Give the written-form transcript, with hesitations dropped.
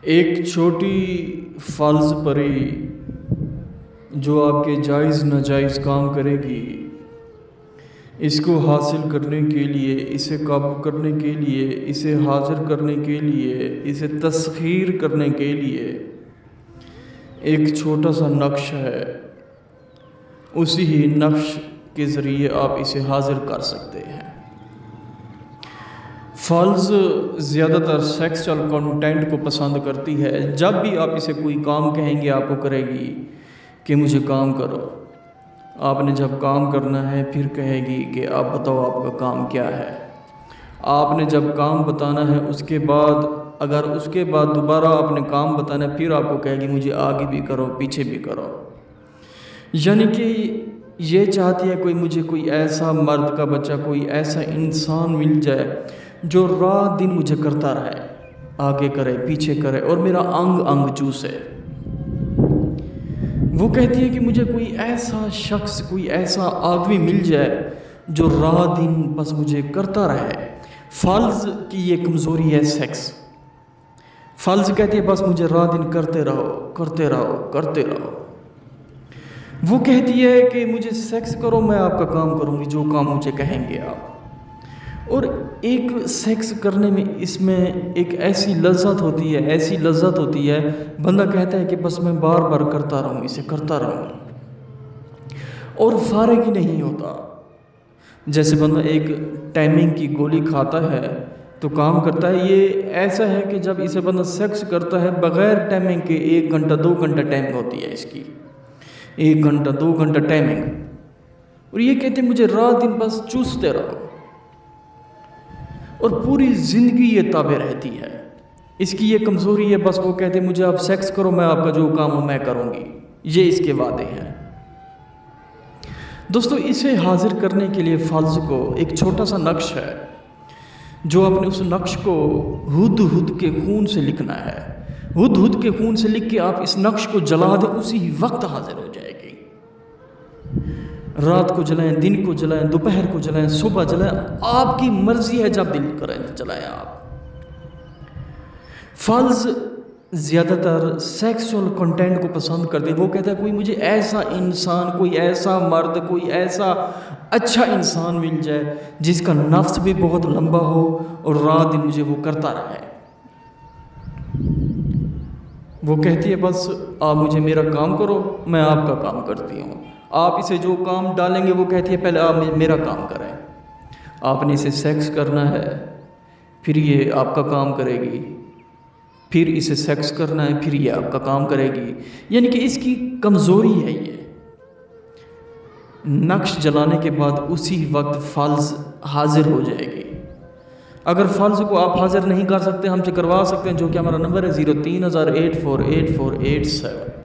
ایک چھوٹی فالز پری جو آپ کے جائز ناجائز کام کرے گی، اس کو حاصل کرنے کے لیے، اسے قابو کرنے کے لیے، اسے حاضر کرنے کے لیے، اسے تسخیر کرنے کے لیے ایک چھوٹا سا نقش ہے۔ اسی ہی نقش کے ذریعے آپ اسے حاضر کر سکتے ہیں۔ فالز زیادہ تر سیکسچل کنٹینٹ کو پسند کرتی ہے۔ جب بھی آپ اسے کوئی کام کہیں گے، آپ کو کرے گی کہ مجھے کام کرو۔ آپ نے جب کام کرنا ہے پھر کہے گی کہ آپ بتاؤ آپ کا کام کیا ہے۔ آپ نے جب کام بتانا ہے اس کے بعد اگر اس کے بعد دوبارہ آپ نے کام بتانا ہے، پھر آپ کو کہے گی مجھے آگے بھی کرو پیچھے بھی کرو۔ یعنی کہ یہ چاہتی ہے مجھے کوئی ایسا مرد کا بچہ، کوئی ایسا انسان مل جائے جو رات دن مجھے کرتا رہے، آگے کرے پیچھے کرے اور میرا انگ انگ چوسے۔ وہ کہتی ہے کہ مجھے کوئی ایسا شخص، کوئی ایسا آدمی مل جائے جو رات دن بس مجھے کرتا رہے۔ فالز کی یہ کمزوری ہے سیکس۔ فالز کہتی ہے بس مجھے رات دن کرتے رہو کرتے رہو کرتے رہو۔ وہ کہتی ہے کہ مجھے سیکس کرو، میں آپ کا کام کروں گی، جو کام مجھے کہیں گے آپ۔ اور ایک سیکس کرنے میں اس میں ایک ایسی لذت ہوتی ہے، ایسی لذت ہوتی ہے، بندہ کہتا ہے کہ بس میں بار بار کرتا رہوں، اسے کرتا رہوں اور فارغ ہی نہیں ہوتا۔ جیسے بندہ ایک ٹائمنگ کی گولی کھاتا ہے تو کام کرتا ہے، یہ ایسا ہے کہ جب اسے بندہ سیکس کرتا ہے بغیر ٹائمنگ کے 1 گھنٹہ 2 گھنٹہ ٹائمنگ ہوتی ہے اس کی، 1 گھنٹہ 2 گھنٹہ ٹائمنگ، اور یہ کہتے ہیں مجھے رات دن بس چوستے رہو اور پوری زندگی یہ تابع رہتی ہے۔ اس کی یہ کمزوری ہے، بس وہ کہتے ہیں مجھے آپ سیکس کرو، میں آپ کا جو کام ہو میں کروں گی، یہ اس کے وعدے ہیں۔ دوستو اسے حاضر کرنے کے لیے فالز کو ایک چھوٹا سا نقش ہے جو آپ نے اس نقش کو ہد ہد کے خون سے لکھنا ہے۔ ہد ہد کے خون سے لکھ کے آپ اس نقش کو جلا دیں، اسی وقت حاضر ہو جائے گی۔ رات کو جلائیں، دن کو جلائیں، دوپہر کو جلائیں، صبح جلائیں، آپ کی مرضی ہے، جب دل کریں جلائیں آپ۔ فالز زیادہ تر سیکسول کنٹینٹ کو پسند کرتے ہیں۔ وہ کہتا ہے کوئی مجھے ایسا انسان، کوئی ایسا مرد، کوئی ایسا اچھا انسان مل جائے جس کا نفس بھی بہت لمبا ہو اور رات دن مجھے وہ کرتا رہے۔ وہ کہتی ہے بس آپ مجھے میرا کام کرو، میں آپ کا کام کرتی ہوں۔ آپ اسے جو کام ڈالیں گے وہ کہتی ہے پہلے آپ میرا کام کریں۔ آپ نے اسے سیکس کرنا ہے، پھر یہ آپ کا کام کرے گی، پھر اسے سیکس کرنا ہے، پھر یہ آپ کا کام کرے گی۔ یعنی کہ اس کی کمزوری ہے یہ۔ نقش جلانے کے بعد اسی وقت فالز حاضر ہو جائے گی۔ اگر فالز کو آپ حاضر نہیں کر سکتے، ہم سے کروا سکتے ہیں، جو کہ ہمارا نمبر ہے 03,000 848487۔